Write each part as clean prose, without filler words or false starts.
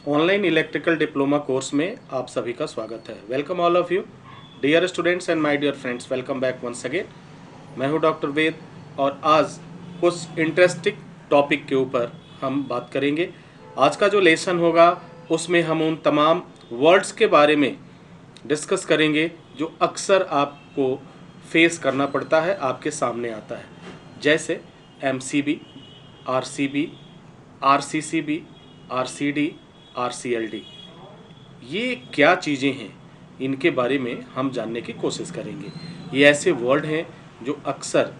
Online electrical diploma course में आप सभी का स्वागत है। Welcome all of you dear students and my dear friends, welcome back once again. मैं हूं डॉक्टर वेद और आज कुछ इंटरेस्टिंग टॉपिक के ऊपर हम बात करेंगे। आज का जो लेसन होगा उसमें हम उन तमाम वर्ड्स के बारे में डिस्कस करेंगे जो अक्सर आपको फेस करना पड़ता है, आपके सामने आता है, जैसे एमसीबी, आरसीबी, आरसीसीबी, आरसीडी, आरसीएलडी। ये क्या चीज़ें हैं, इनके बारे में हम जानने की कोशिश करेंगे। ये ऐसे वर्ड हैं जो अक्सर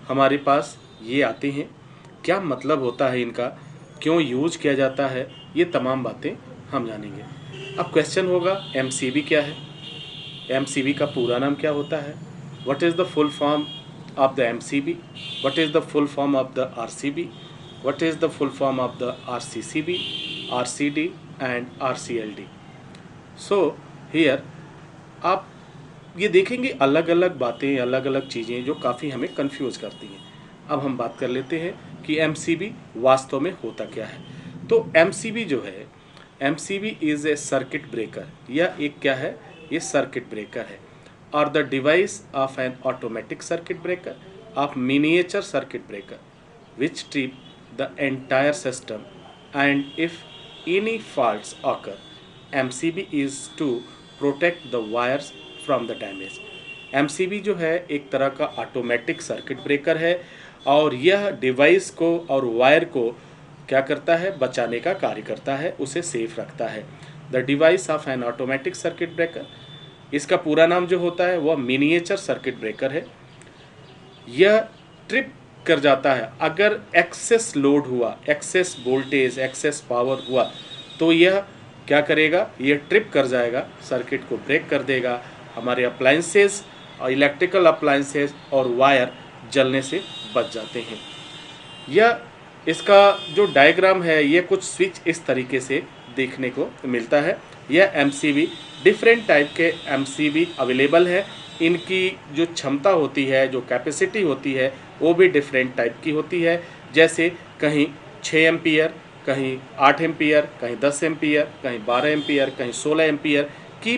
हमारे पास ये आते हैं, क्या मतलब होता है इनका, क्यों यूज किया जाता है, ये तमाम बातें हम जानेंगे। अब क्वेश्चन होगा, एमसीबी क्या है, एमसीबी का पूरा नाम क्या होता है, what is the full form of the MCB, what is the full form of the RCB, what is the full form of the RCCB, RCD and RCLD. So here आप ये देखेंगे अलग अलग बातें, अलग अलग चीज़ें जो काफ़ी हमें कंफ्यूज करती हैं। अब हम बात कर लेते हैं कि MCB वास्तव में होता क्या है। तो MCB जो है, MCB is a circuit breaker. यह एक क्या है, ये सर्किट ब्रेकर है, और the device of N automatic circuit breaker, of miniature circuit breaker which trip the entire system, and if any faults occur, MCB is to protect the wires from the damage. MCB जो है एक तरह का automatic circuit breaker है और यह device को और वायर को क्या करता है, बचाने का कार्य करता है, उसे सेफ रखता है। The device of N automatic circuit breaker, इसका पूरा नाम जो होता है वह मिनिएचर सर्किट ब्रेकर है। यह ट्रिप कर जाता है अगर एक्सेस लोड हुआ, एक्सेस वोल्टेज, एक्सेस पावर हुआ, तो यह क्या करेगा, यह ट्रिप कर जाएगा, सर्किट को ब्रेक कर देगा। हमारे अप्लायंसेस और इलेक्ट्रिकल अप्लायंसेस और वायर जलने से बच जाते हैं। यह इसका जो डायग्राम है, यह कुछ स्विच इस तरीके से देखने को मिलता है। यह एमसीबी, डिफरेंट टाइप के एमसीबी अवेलेबल है। इनकी जो क्षमता होती है, जो कैपेसिटी होती है, वो भी डिफरेंट टाइप की होती है। जैसे कहीं 6 एम्पियर, कहीं 8 एम्पियर, कहीं 10 एम्पियर, कहीं 12 एम्पियर, कहीं 16 एम्पियर की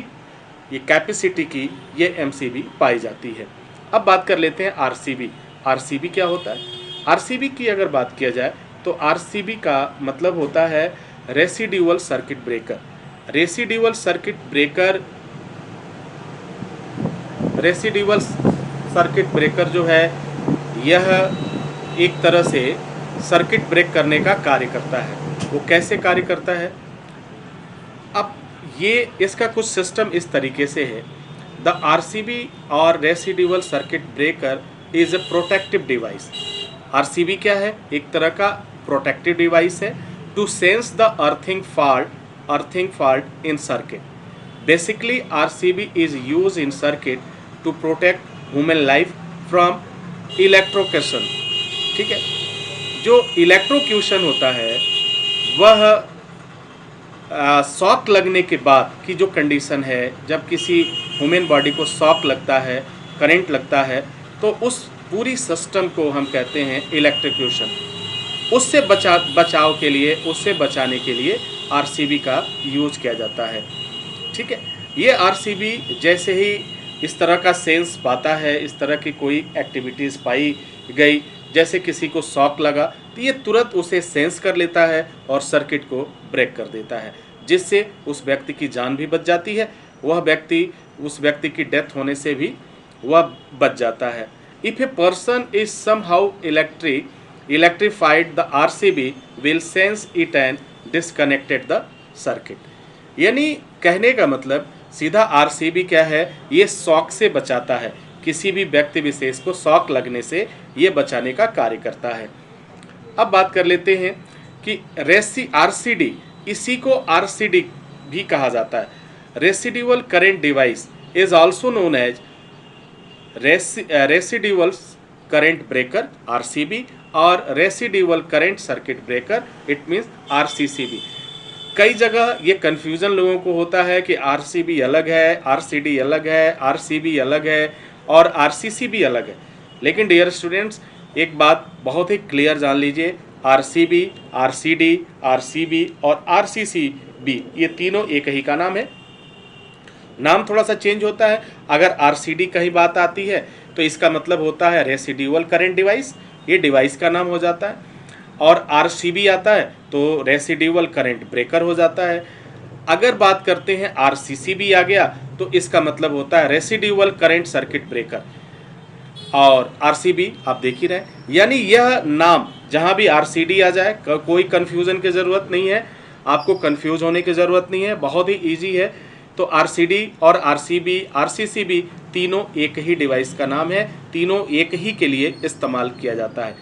ये कैपेसिटी की ये एमसीबी पाई जाती है। अब बात कर लेते हैं आरसीबी। आरसीबी क्या होता है? आरसीबी की अगर बात किया जाए तो आरसीबी का मतलब होता है residual circuit breaker. Residual circuit breaker, residual circuit breaker जो है यह एक तरह से सर्किट ब्रेक करने का कार्य करता है। वो कैसे कार्य करता है? अब ये इसका कुछ सिस्टम इस तरीके से है। द आरसीबी और residual circuit breaker is a protective device. RCB क्या है? एक तरह का प्रोटेक्टिव डिवाइस है to sense the earthing fault in circuit. Basically RCB is use in circuit to protect human life from electrocution. ठीक है, जो इलेक्ट्रोक्यूशन होता है वह शॉक लगने के बाद की जो कंडीशन है, जब किसी ह्यूमन बॉडी को शॉक लगता है, करंट लगता है, तो उस पूरी सिस्टम को हम कहते हैं इलेक्ट्रोक्यूशन। उससे बचाव के लिए, उससे बचाने के लिए आरसीबी का यूज किया जाता है। ठीक है, ये आरसीबी जैसे ही इस तरह का सेंस पाता है, इस तरह की कोई एक्टिविटीज़ पाई गई, जैसे किसी को शॉक लगा, तो ये तुरंत उसे सेंस कर लेता है और सर्किट को ब्रेक कर देता है, जिससे उस व्यक्ति की जान भी बच जाती है, उस व्यक्ति की डेथ होने से भी वह बच जाता है। If a person is somehow electrified, the RCB will sense it and disconnected the circuit. यानी कहने का मतलब सीधा आरसीबी क्या है, ये शॉक से बचाता है, किसी भी व्यक्ति विशेष को शॉक लगने से ये बचाने का कार्य करता है। अब बात कर लेते हैं कि आरसीडी, इसी को आरसीडी भी कहा जाता है। Residual current device is also known as residual current breaker RCB और residual current circuit breaker it means RCCB. कई जगह ये कन्फ्यूज़न लोगों को होता है कि आरसीबी अलग है, आरसीडी अलग है, आरसीबी अलग है और आरसीसीबी अलग है। लेकिन डियर स्टूडेंट्स, एक बात बहुत ही क्लियर जान लीजिए, आरसीबी, आरसीडी, आरसीबी और आरसीसीबी, ये तीनों एक ही का नाम है। नाम थोड़ा सा चेंज होता है। अगर आरसीडी कहीं बात आती है तो इसका मतलब होता है रेसिड्यूअल करंट डिवाइस, ये डिवाइस का नाम हो जाता है। और आरसीबी आता है तो रेसिड्यूअल करंट ब्रेकर हो जाता है। अगर बात करते हैं आरसीसीबी आ गया तो इसका मतलब होता है रेसिड्यूअल करंट सर्किट ब्रेकर। और आरसीबी आप देख ही रहे हैं, यानी यह नाम जहां भी आरसीडी आ जाए कोई कंफ्यूजन की ज़रूरत नहीं है, आपको कंफ्यूज होने की ज़रूरत नहीं है, बहुत ही इजी है। तो आरसीडी और आरसीबी, आरसीसीबी तीनों एक ही डिवाइस का नाम है, तीनों एक ही के लिए इस्तेमाल किया जाता है।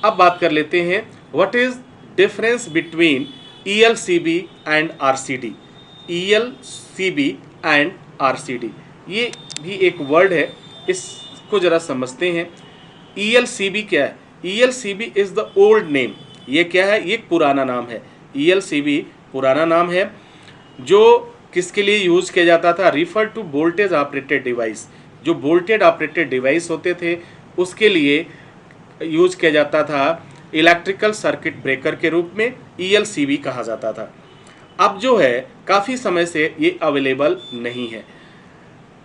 अब बात कर लेते हैं what is difference between ELCB and RCD। ELCB and RCD ये भी एक वर्ड है, इसको जरा समझते हैं। ELCB क्या है? ELCB is the old name. ये क्या है? ये पुराना नाम है। ELCB पुराना नाम है जो किसके लिए यूज किया जाता था? Refer to voltage operated device. जो वोल्टेज ऑपरेटेड डिवाइस होते थे उसके लिए यूज किया जाता था इलेक्ट्रिकल सर्किट ब्रेकर के रूप में, ELCB कहा जाता था। अब जो है काफ़ी समय से ये अवेलेबल नहीं है,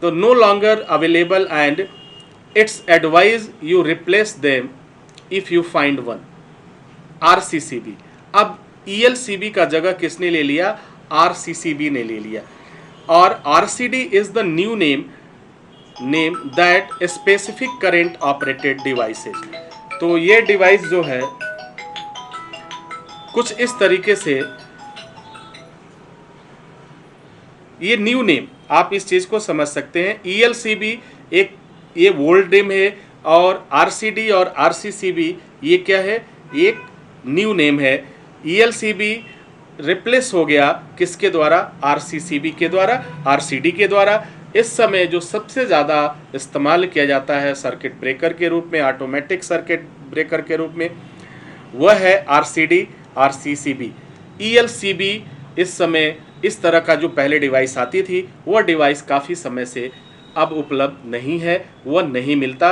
तो no longer available and it's advise you replace them if you find one. RCCB, अब ELCB का जगह किसने ले लिया? RCCB ने ले लिया। और RCD is the new name that specific current operated devices. तो ये डिवाइस जो है कुछ इस तरीके से, ये न्यू नेम, आप इस चीज को समझ सकते हैं। ELCB एक ये ओल्ड नेम है और RCD और RCCB ये क्या है? एक न्यू नेम है। ELCB रिप्लेस हो गया किसके द्वारा? RCCB के द्वारा, RCD के द्वारा। इस समय जो सबसे ज़्यादा इस्तेमाल किया जाता है सर्किट ब्रेकर के रूप में, ऑटोमेटिक सर्किट ब्रेकर के रूप में, वह है RCD, RCCB। ELCB इस समय इस तरह का जो पहले डिवाइस आती थी वह डिवाइस काफ़ी समय से अब उपलब्ध नहीं है, वह नहीं मिलता।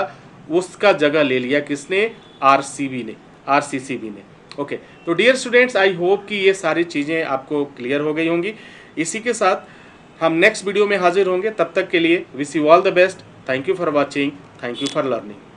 उसका जगह ले लिया किसने? RCCB ने। ओके, तो डियर स्टूडेंट्स, आई होप कि ये सारी चीज़ें आपको क्लियर हो गई होंगी। इसी के साथ हम नेक्स्ट वीडियो में हाजिर होंगे। तब तक के लिए wish you all the best. Thank you for watching, thank you for learning.